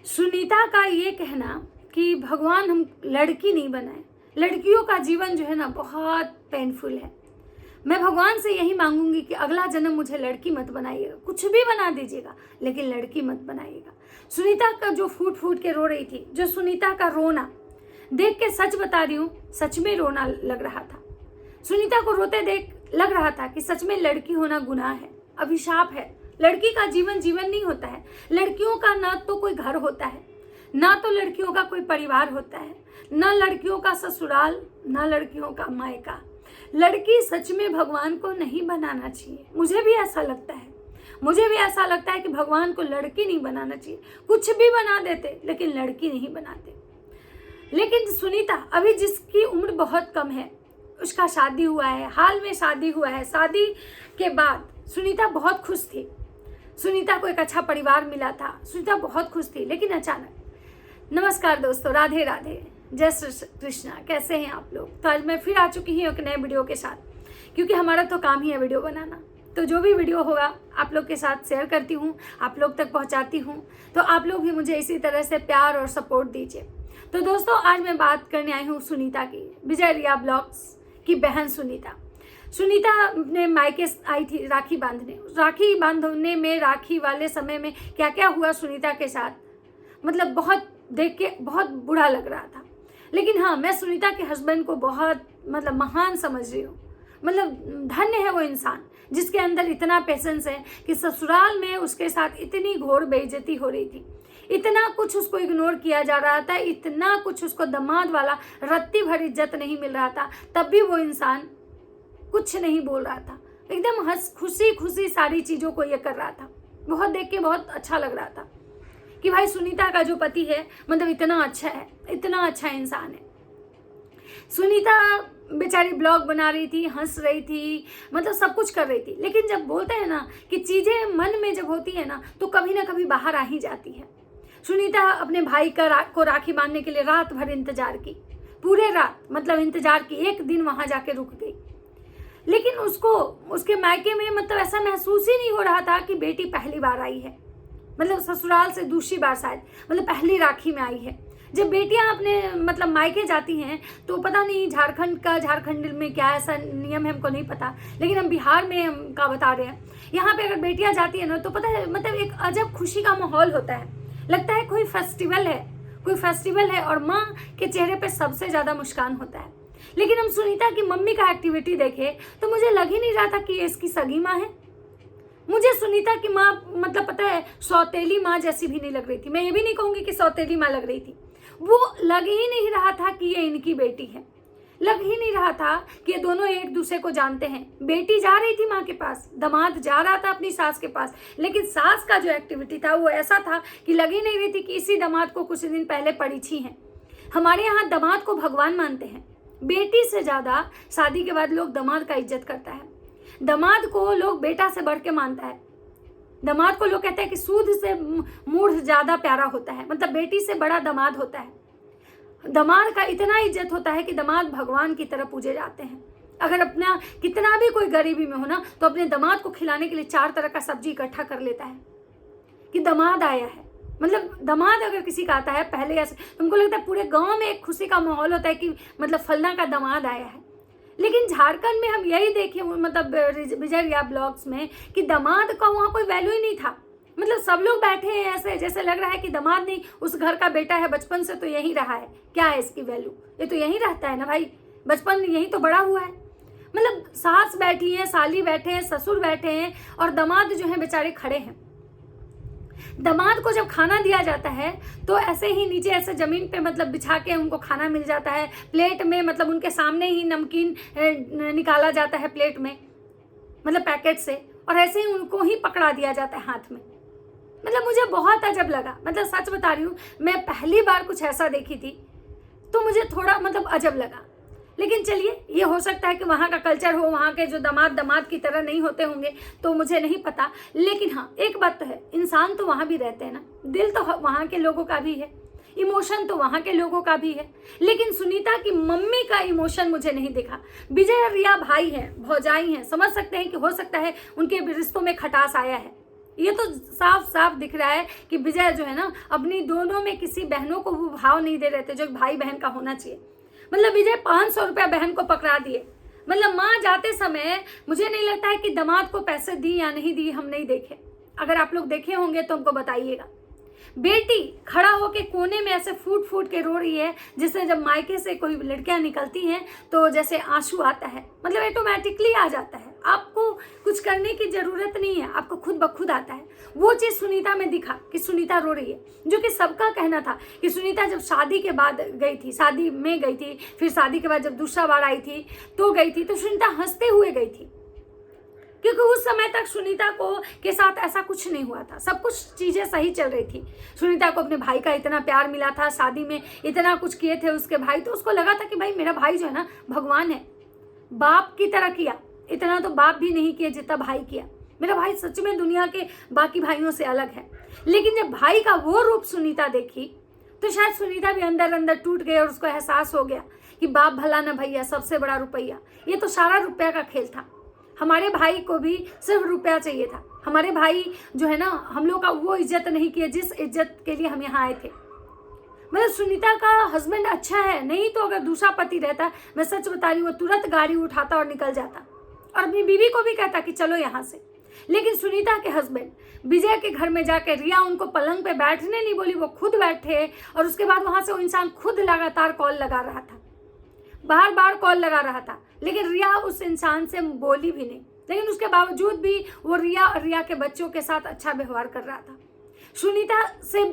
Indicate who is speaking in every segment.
Speaker 1: सुनीता का ये कहना कि भगवान हम लड़की नहीं बनाए, लड़कियों का जीवन जो है ना बहुत पेनफुल है। मैं भगवान से यही मांगूंगी कि अगला जन्म मुझे लड़की मत बनाइएगा, कुछ भी बना दीजिएगा लेकिन लड़की मत बनाइएगा। सुनीता का जो फूट फूट के रो रही थी, जो सुनीता का रोना देख के सच बता रही हूँ, सच में रोना लग रहा था। सुनीता को रोते देख लग रहा था कि सच में लड़की होना गुनाह है, अभिशाप है। लड़की का जीवन जीवन नहीं होता है। लड़कियों का ना तो कोई घर होता है, ना तो लड़कियों का कोई परिवार होता है, ना लड़कियों का ससुराल, ना लड़कियों का मायका। लड़की सच में भगवान को नहीं बनाना चाहिए। मुझे भी ऐसा लगता है, मुझे भी ऐसा लगता है कि भगवान को लड़की नहीं बनाना चाहिए। कुछ भी बना देते लेकिन लड़की नहीं बनाते। लेकिन सुनीता अभी जिसकी उम्र बहुत कम है, उसका शादी हुआ है, हाल में शादी हुआ है। शादी के बाद सुनीता बहुत खुश थी, सुनीता को एक अच्छा परिवार मिला था, सुनीता बहुत खुश थी। लेकिन अचानक, नमस्कार दोस्तों, राधे राधे, जय श्री कृष्णा, कैसे हैं आप लोग। तो आज मैं फिर आ चुकी हूँ एक नए वीडियो के साथ, क्योंकि हमारा तो काम ही है वीडियो बनाना। तो जो भी वीडियो होगा आप लोग के साथ शेयर करती हूँ, आप लोग तक पहुँचाती हूँ। तो आप लोग भी मुझे इसी तरह से प्यार और सपोर्ट दीजिए। तो दोस्तों आज मैं बात करने आई हूँ सुनीता की, विजय रिया ब्लॉग्स की बहन सुनीता। सुनीता अपने मायके आई थी राखी बांधने। राखी बांधने में, राखी वाले समय में क्या क्या हुआ सुनीता के साथ, मतलब बहुत देख के बहुत बुरा लग रहा था। लेकिन हाँ, मैं सुनीता के हस्बैंड को बहुत महान समझ रही हूँ। धन्य है वो इंसान जिसके अंदर इतना पेशेंस है कि ससुराल में उसके साथ इतनी घोर बेइज्जती हो रही थी, इतना कुछ उसको इग्नोर किया जा रहा था, इतना कुछ उसको दामाद वाला रत्ती भर इज्जत नहीं मिल रहा था, तब भी वो इंसान कुछ नहीं बोल रहा था। एकदम हंस खुशी खुशी सारी चीज़ों को ये कर रहा था। बहुत देख के बहुत अच्छा लग रहा था कि भाई सुनीता का जो पति है इतना अच्छा है, इतना अच्छा इंसान है। सुनीता बेचारी ब्लॉग बना रही थी, हंस रही थी, सब कुछ कर रही थी। लेकिन जब बोलते हैं ना कि चीज़ें मन में जब होती है ना तो कभी ना कभी बाहर आ ही जाती है। सुनीता अपने भाई को राखी बांधने के लिए रात भर इंतजार की, पूरे रात इंतजार की, एक दिन वहां जाके रुक गई। लेकिन उसको उसके मायके में ऐसा महसूस ही नहीं हो रहा था कि बेटी पहली बार आई है, ससुराल से दूसरी बार शायद, पहली राखी में आई है। जब बेटियां अपने मायके जाती हैं तो पता नहीं झारखंड में क्या ऐसा नियम है, हमको नहीं पता, लेकिन हम बिहार में हम का बता रहे हैं। यहाँ पे अगर बेटियां जाती है ना तो पता है एक अजब खुशी का माहौल होता है, लगता है कोई फेस्टिवल है और माँ के चेहरे पे सबसे ज्यादा मुस्कान होता है। लेकिन हम सुनीता की मम्मी का एक्टिविटी देखे तो मुझे लग ही नहीं रहा था कि ये इसकी सगी माँ है। मुझे सुनीता की माँ पता है सौतेली माँ जैसी भी नहीं लग रही थी। मैं ये भी नहीं कहूंगी कि सौतेली माँ लग रही थी, वो लग ही नहीं रहा था कि ये इनकी बेटी है। लग ही नहीं रहा था कि ये दोनों एक दूसरे को जानते हैं। बेटी जा रही थी माँ के पास, दामाद जा रहा था अपनी सास के पास, लेकिन सास का जो एक्टिविटी था वो ऐसा था कि लग ही नहीं रही थी कि इसी दामाद को कुछ दिन पहले परिछी है। हमारे यहाँ दामाद को भगवान मानते हैं, बेटी से ज्यादा शादी के बाद लोग दामाद का इज्जत करता है। दामाद को लोग बेटा से बढ़ के मानता है। दामाद को लोग कहते हैं कि सूद से मूढ़ ज्यादा प्यारा होता है, बेटी से बड़ा दामाद होता है। दामाद का इतना इज्जत होता है कि दामाद भगवान की तरह पूजे जाते हैं। अगर अपना कितना भी कोई गरीबी में हो ना तो अपने दामाद को खिलाने के लिए 4 तरह का सब्जी इकट्ठा कर लेता है कि दामाद आया है। दामाद अगर किसी का आता है पहले ऐसे तुमको लगता है पूरे गांव में एक खुशी का माहौल होता है कि फलना का दामाद आया है। लेकिन झारखंड में हम यही देखे विजय रिया ब्लॉग्स में कि दामाद का वहाँ कोई वैल्यू ही नहीं था। सब लोग बैठे हैं ऐसे जैसे लग रहा है कि दामाद नहीं उस घर का बेटा है, बचपन से तो यही रहा है, क्या है इसकी वैल्यू, ये तो यही रहता है ना भाई, बचपन में यही तो बड़ा हुआ है। सास बैठी है, साली बैठे हैं, ससुर बैठे हैं और दामाद जो है बेचारे खड़े हैं। दामाद को जब खाना दिया जाता है तो ऐसे ही नीचे ऐसे जमीन पे बिछा के उनको खाना मिल जाता है, प्लेट में उनके सामने ही नमकीन निकाला जाता है प्लेट में, पैकेट से, और ऐसे ही उनको ही पकड़ा दिया जाता है हाथ में। मुझे बहुत अजब लगा, सच बता रही हूँ, मैं पहली बार कुछ ऐसा देखी थी तो मुझे थोड़ा अजब लगा। लेकिन चलिए, ये हो सकता है कि वहाँ का कल्चर हो, वहाँ के जो दामाद की तरह नहीं होते होंगे, तो मुझे नहीं पता। लेकिन हाँ, एक बात तो है, इंसान तो वहाँ भी रहते हैं ना, दिल तो वहाँ के लोगों का भी है, इमोशन तो वहाँ के लोगों का भी है। लेकिन सुनीता की मम्मी का इमोशन मुझे नहीं दिखा। विजय रिया भाई हैं, भौजाई हैं, समझ सकते हैं कि हो सकता है उनके रिश्तों में खटास आया है, ये तो साफ साफ दिख रहा है कि विजय जो है ना अपनी दोनों में किसी बहनों को वो भाव नहीं दे रहे थे जो भाई बहन का होना चाहिए। मतलब विजय 500 रुपया बहन को पकड़ा दिए। मतलब माँ जाते समय मुझे नहीं लगता है कि दामाद को पैसे दी या नहीं दी, हम नहीं देखे। अगर आप लोग देखे होंगे तो हमको बताइएगा। बेटी खड़ा होके कोने में ऐसे फूट फूट के रो रही है, जिससे जब मायके से कोई लड़कियां निकलती हैं तो जैसे आंसू आता है, मतलब ऑटोमेटिकली आ जाता है, आपको कुछ करने की जरूरत नहीं है, आपको खुद ब खुद आता है। वो चीज सुनीता में दिखा कि सुनीता रो रही है, जो कि सबका कहना था कि सुनीता जब शादी के बाद गई थी, शादी में गई थी, फिर शादी के बाद जब दूसरा बार आई थी तो गई थी, तो सुनीता हंसते हुए गई थी, क्योंकि उस समय तक सुनीता को के साथ ऐसा कुछ नहीं हुआ था, सब कुछ चीजें सही चल रही थी। सुनीता को अपने भाई का इतना प्यार मिला था, शादी में इतना कुछ किए थे उसके भाई, तो उसको लगा था कि भाई मेरा भाई जो है ना भगवान है, बाप की तरह किया, इतना तो बाप भी नहीं किया जितना भाई किया। मेरा भाई सच में दुनिया के बाकी भाइयों से अलग है। लेकिन जब भाई का वो रूप सुनीता देखी तो शायद सुनीता भी अंदर अंदर टूट गई और उसको एहसास हो गया कि बाप भला न भैया, सबसे बड़ा रुपया, ये तो सारा रुपया का खेल था। हमारे भाई को भी सिर्फ रुपया चाहिए था। हमारे भाई जो है ना हम लोग का वो इज्जत नहीं किया जिस इज्जत के लिए हम यहाँ आए थे। मतलब सुनीता का हस्बैंड अच्छा है, नहीं तो अगर दूसरा पति रहता, मैं सच बता रही हूँ, वो तुरंत गाड़ी उठाता और निकल जाता और अपनी बीवी को भी कहता कि चलो यहाँ से। लेकिन सुनीता के हस्बैंड विजय के घर में जाकर रिया उनको पलंग पे बैठने नहीं बोली, वो खुद बैठे और उसके बाद वहां से वो इंसान खुद लगातार कॉल लगा रहा था, बार बार कॉल लगा रहा था, लेकिन रिया उस इंसान से बोली भी नहीं। लेकिन उसके बावजूद भी वो रिया के बच्चों के साथ अच्छा व्यवहार कर रहा था। सुनीता से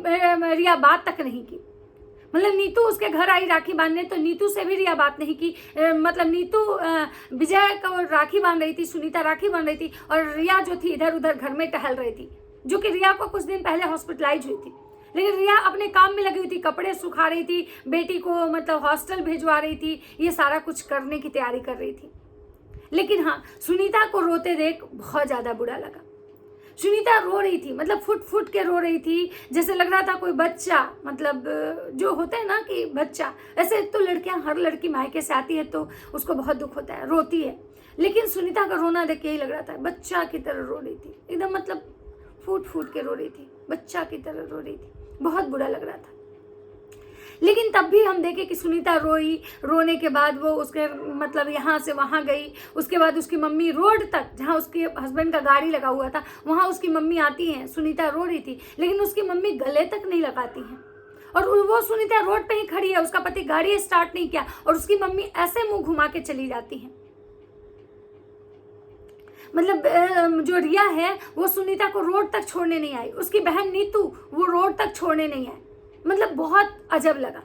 Speaker 1: रिया बात तक नहीं की। मतलब नीतू उसके घर आई राखी बांधने, तो नीतू से भी रिया बात नहीं की। मतलब नीतू विजय को राखी बांध रही थी, सुनीता राखी बांध रही थी और रिया जो थी इधर उधर घर में टहल रही थी, जो कि रिया को कुछ दिन पहले हॉस्पिटलाइज हुई थी। लेकिन रिया अपने काम में लगी हुई थी, कपड़े सुखा रही थी, बेटी को मतलब हॉस्टल भिजवा रही थी, ये सारा कुछ करने की तैयारी कर रही थी। लेकिन हाँ, सुनीता को रोते देख बहुत ज़्यादा बुरा लगा। सुनीता रो रही थी, मतलब फुट फुट के रो रही थी, जैसे लग रहा था कोई बच्चा, मतलब जो होता है ना कि बच्चा, ऐसे तो लड़कियां, हर लड़की मायके से आती है तो उसको बहुत दुख होता है, रोती है। लेकिन सुनीता का रोना देख के यही लग रहा था, बच्चा की तरह रो रही थी, एकदम मतलब फूट फूट के रो रही थी, बच्चा की तरह रो रही थी, बहुत बुरा लग रहा था। लेकिन तब भी हम देखे कि सुनीता रोई, रोने के बाद वो उसके मतलब यहाँ से वहाँ गई। उसके बाद उसकी मम्मी रोड तक, जहाँ उसके हस्बैंड का गाड़ी लगा हुआ था, वहाँ उसकी मम्मी आती हैं। सुनीता रो रही थी, लेकिन उसकी मम्मी गले तक नहीं लगाती हैं और वो सुनीता रोड पे ही खड़ी है, उसका पति गाड़ी स्टार्ट नहीं किया और उसकी मम्मी ऐसे मुंह घुमा के चली जाती हैं। मतलब जो रिया है वो सुनीता को रोड तक छोड़ने नहीं आई, उसकी बहन नीतू वो रोड तक छोड़ने नहीं आई। मतलब बहुत अजब लगा।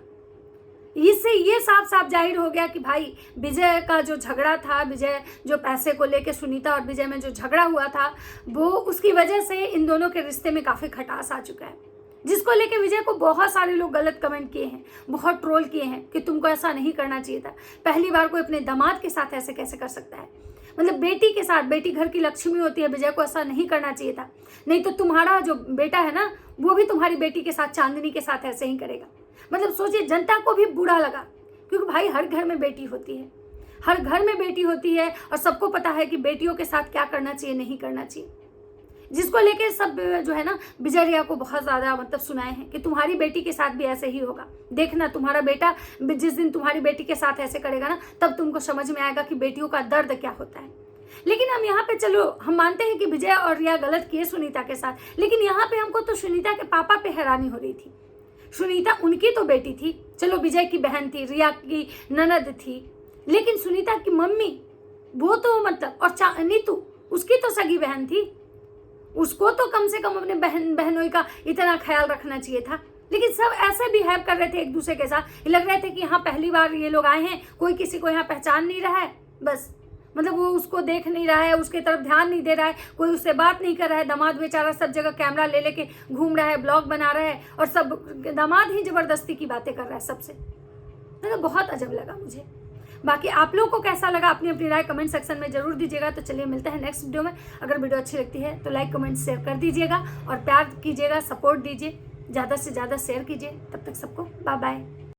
Speaker 1: इससे ये साफ साफ जाहिर हो गया कि भाई विजय का जो झगड़ा था, विजय जो पैसे को लेके सुनीता और विजय में जो झगड़ा हुआ था, वो उसकी वजह से इन दोनों के रिश्ते में काफ़ी खटास आ चुका है, जिसको लेके विजय को बहुत सारे लोग गलत कमेंट किए हैं, बहुत ट्रोल किए हैं कि तुमको ऐसा नहीं करना चाहिए था, पहली बार कोई अपने दामाद के साथ ऐसे कैसे कर सकता है, मतलब बेटी के साथ, बेटी घर की लक्ष्मी होती है, विजय को ऐसा नहीं करना चाहिए था, नहीं तो तुम्हारा जो बेटा है ना वो भी तुम्हारी बेटी के साथ, चांदनी के साथ ऐसे ही करेगा। मतलब सोचिए, जनता को भी बुरा लगा, क्योंकि भाई हर घर में बेटी होती है, हर घर में बेटी होती है और सबको पता है कि बेटियों के साथ क्या करना चाहिए, नहीं करना चाहिए, जिसको लेके सब जो है ना विजय रिया को बहुत ज़्यादा मतलब सुनाए हैं कि तुम्हारी बेटी के साथ भी ऐसे ही होगा, देखना तुम्हारा बेटा जिस दिन तुम्हारी बेटी के साथ ऐसे करेगा ना, तब तुमको समझ में आएगा कि बेटियों का दर्द क्या होता है। लेकिन हम यहाँ पे, चलो हम मानते हैं कि विजय और रिया गलत किए सुनीता के साथ, लेकिन यहाँ पे हमको तो सुनीता के पापा पे हैरानी हो रही थी। सुनीता उनकी तो बेटी थी, चलो विजय की बहन थी, रिया की ननद थी, लेकिन सुनीता की मम्मी वो तो मतलब, और नीतू उसकी तो सगी बहन थी, उसको तो कम से कम अपने बहनों का इतना ख्याल रखना चाहिए था। लेकिन सब ऐसे बिहेव कर रहे थे एक दूसरे के साथ, लग रहे थे कि यहाँ पहली बार ये लोग आए हैं, कोई किसी को यहाँ पहचान नहीं रहा है, बस मतलब वो उसको देख नहीं रहा है, उसके तरफ ध्यान नहीं दे रहा है, कोई उससे बात नहीं कर रहा है। दामाद बेचारा सब जगह कैमरा ले लेके घूम रहा है, ब्लॉग बना रहा है और सब दामाद ही जबरदस्ती की बातें कर रहा है सबसे। मतलब बहुत अजब लगा मुझे। बाकी आप लोग को कैसा लगा, अपनी अपनी राय कमेंट सेक्शन में जरूर दीजिएगा। तो चलिए मिलते हैं नेक्स्ट वीडियो में। अगर वीडियो अच्छी लगती है तो लाइक कमेंट शेयर कर दीजिएगा और प्यार कीजिएगा, सपोर्ट दीजिए, ज़्यादा से ज़्यादा शेयर कीजिए। तब तक सबको बाय बाय।